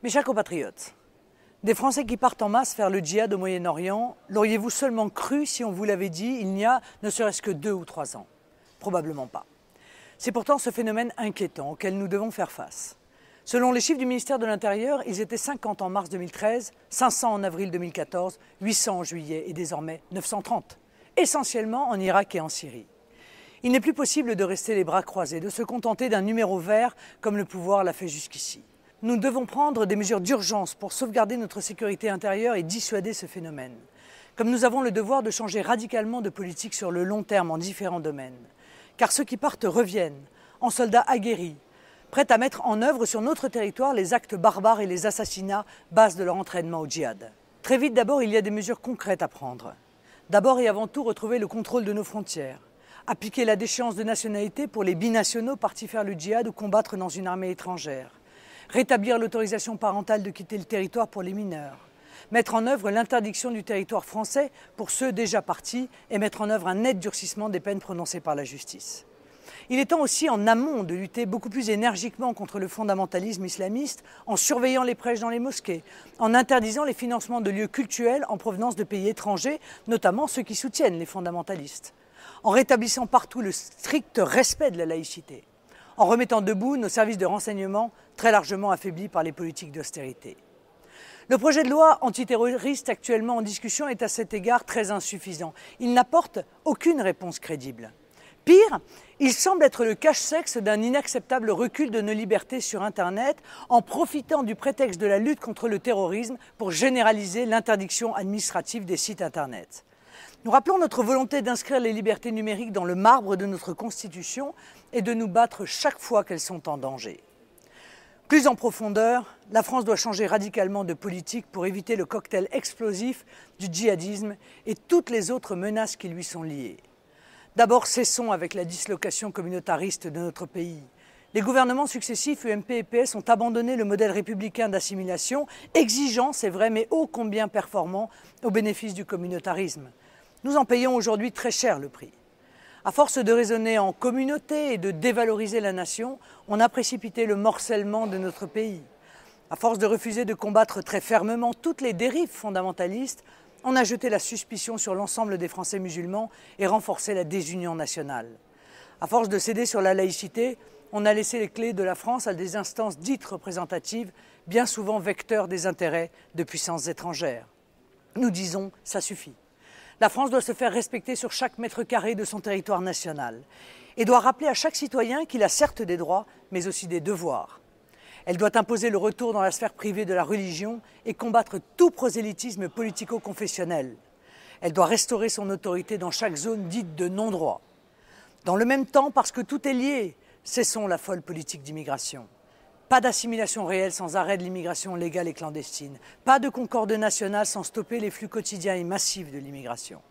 Mes chers compatriotes, des Français qui partent en masse faire le djihad au Moyen-Orient, l'auriez-vous seulement cru si on vous l'avait dit il y a ne serait-ce que 2 ou 3 ans? Probablement pas. C'est pourtant ce phénomène inquiétant auquel nous devons faire face. Selon les chiffres du ministère de l'Intérieur, ils étaient 50 en mars 2013, 500 en avril 2014, 800 en juillet et désormais 930, essentiellement en Irak et en Syrie. Il n'est plus possible de rester les bras croisés, de se contenter d'un numéro vert comme le pouvoir l'a fait jusqu'ici. Nous devons prendre des mesures d'urgence pour sauvegarder notre sécurité intérieure et dissuader ce phénomène. Comme nous avons le devoir de changer radicalement de politique sur le long terme en différents domaines. Car ceux qui partent reviennent, en soldats aguerris, prêts à mettre en œuvre sur notre territoire les actes barbares et les assassinats, base de leur entraînement au djihad. Très vite d'abord, il y a des mesures concrètes à prendre. D'abord et avant tout, retrouver le contrôle de nos frontières. Appliquer la déchéance de nationalité pour les binationaux partis faire le djihad ou combattre dans une armée étrangère. Rétablir l'autorisation parentale de quitter le territoire pour les mineurs. Mettre en œuvre l'interdiction du territoire français pour ceux déjà partis et mettre en œuvre un net durcissement des peines prononcées par la justice. Il est temps aussi en amont de lutter beaucoup plus énergiquement contre le fondamentalisme islamiste en surveillant les prêches dans les mosquées, en interdisant les financements de lieux cultuels en provenance de pays étrangers, notamment ceux qui soutiennent les fondamentalistes, en rétablissant partout le strict respect de la laïcité, en remettant debout nos services de renseignement très largement affaiblis par les politiques d'austérité. Le projet de loi antiterroriste actuellement en discussion est à cet égard très insuffisant. Il n'apporte aucune réponse crédible. Pire, il semble être le cache-sexe d'un inacceptable recul de nos libertés sur Internet en profitant du prétexte de la lutte contre le terrorisme pour généraliser l'interdiction administrative des sites Internet. Nous rappelons notre volonté d'inscrire les libertés numériques dans le marbre de notre Constitution et de nous battre chaque fois qu'elles sont en danger. Plus en profondeur, la France doit changer radicalement de politique pour éviter le cocktail explosif du djihadisme et toutes les autres menaces qui lui sont liées. D'abord, cessons avec la dislocation communautariste de notre pays. Les gouvernements successifs UMP et PS ont abandonné le modèle républicain d'assimilation, exigeant, c'est vrai, mais ô combien performant, au bénéfice du communautarisme. Nous en payons aujourd'hui très cher le prix. À force de raisonner en communauté et de dévaloriser la nation, on a précipité le morcellement de notre pays. À force de refuser de combattre très fermement toutes les dérives fondamentalistes, on a jeté la suspicion sur l'ensemble des Français musulmans et renforcé la désunion nationale. À force de céder sur la laïcité, on a laissé les clés de la France à des instances dites représentatives, bien souvent vecteurs des intérêts de puissances étrangères. Nous disons, ça suffit. La France doit se faire respecter sur chaque mètre carré de son territoire national et doit rappeler à chaque citoyen qu'il a certes des droits, mais aussi des devoirs. Elle doit imposer le retour dans la sphère privée de la religion et combattre tout prosélytisme politico-confessionnel. Elle doit restaurer son autorité dans chaque zone dite de non-droit. Dans le même temps, parce que tout est lié, cessons la folle politique d'immigration. Pas d'assimilation réelle sans arrêt de l'immigration légale et clandestine. Pas de concorde nationale sans stopper les flux quotidiens et massifs de l'immigration.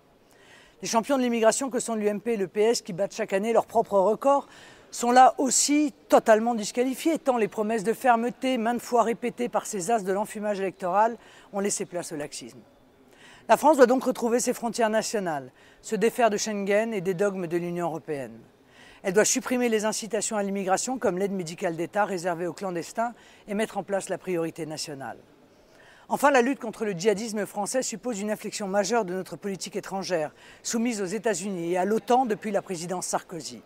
Les champions de l'immigration que sont l'UMP et le PS, qui battent chaque année leurs propres records, sont là aussi totalement disqualifiés, tant les promesses de fermeté, maintes fois répétées par ces as de l'enfumage électoral, ont laissé place au laxisme. La France doit donc retrouver ses frontières nationales, se défaire de Schengen et des dogmes de l'Union européenne. Elle doit supprimer les incitations à l'immigration comme l'aide médicale d'État réservée aux clandestins et mettre en place la priorité nationale. Enfin, la lutte contre le djihadisme français suppose une inflexion majeure de notre politique étrangère, soumise aux États-Unis et à l'OTAN depuis la présidence Sarkozy.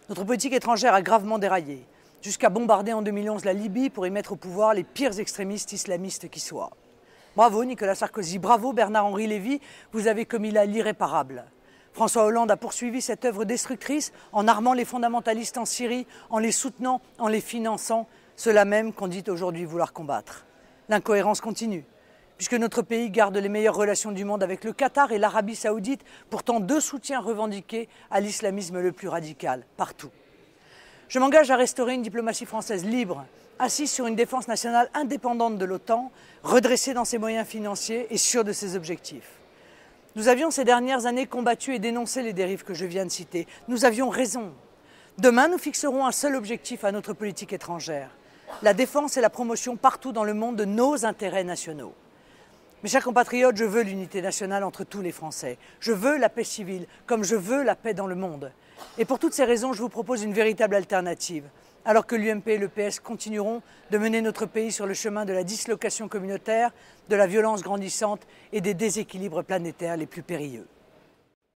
Notre politique étrangère a gravement déraillé, jusqu'à bombarder en 2011 la Libye pour y mettre au pouvoir les pires extrémistes islamistes qui soient. Bravo Nicolas Sarkozy, bravo Bernard-Henri Lévy, vous avez commis là l'irréparable. François Hollande a poursuivi cette œuvre destructrice en armant les fondamentalistes en Syrie, en les soutenant, en les finançant, ceux-là même qu'on dit aujourd'hui vouloir combattre. L'incohérence continue, puisque notre pays garde les meilleures relations du monde avec le Qatar et l'Arabie saoudite, pourtant 2 soutiens revendiqués à l'islamisme le plus radical, partout. Je m'engage à restaurer une diplomatie française libre, assise sur une défense nationale indépendante de l'OTAN, redressée dans ses moyens financiers et sûre de ses objectifs. Nous avions ces dernières années combattu et dénoncé les dérives que je viens de citer. Nous avions raison. Demain, nous fixerons un seul objectif à notre politique étrangère, la défense et la promotion partout dans le monde de nos intérêts nationaux. Mes chers compatriotes, je veux l'unité nationale entre tous les Français. Je veux la paix civile, comme je veux la paix dans le monde. Et pour toutes ces raisons, je vous propose une véritable alternative. alors que l'UMP et le PS continueront de mener notre pays sur le chemin de la dislocation communautaire, de la violence grandissante et des déséquilibres planétaires les plus périlleux.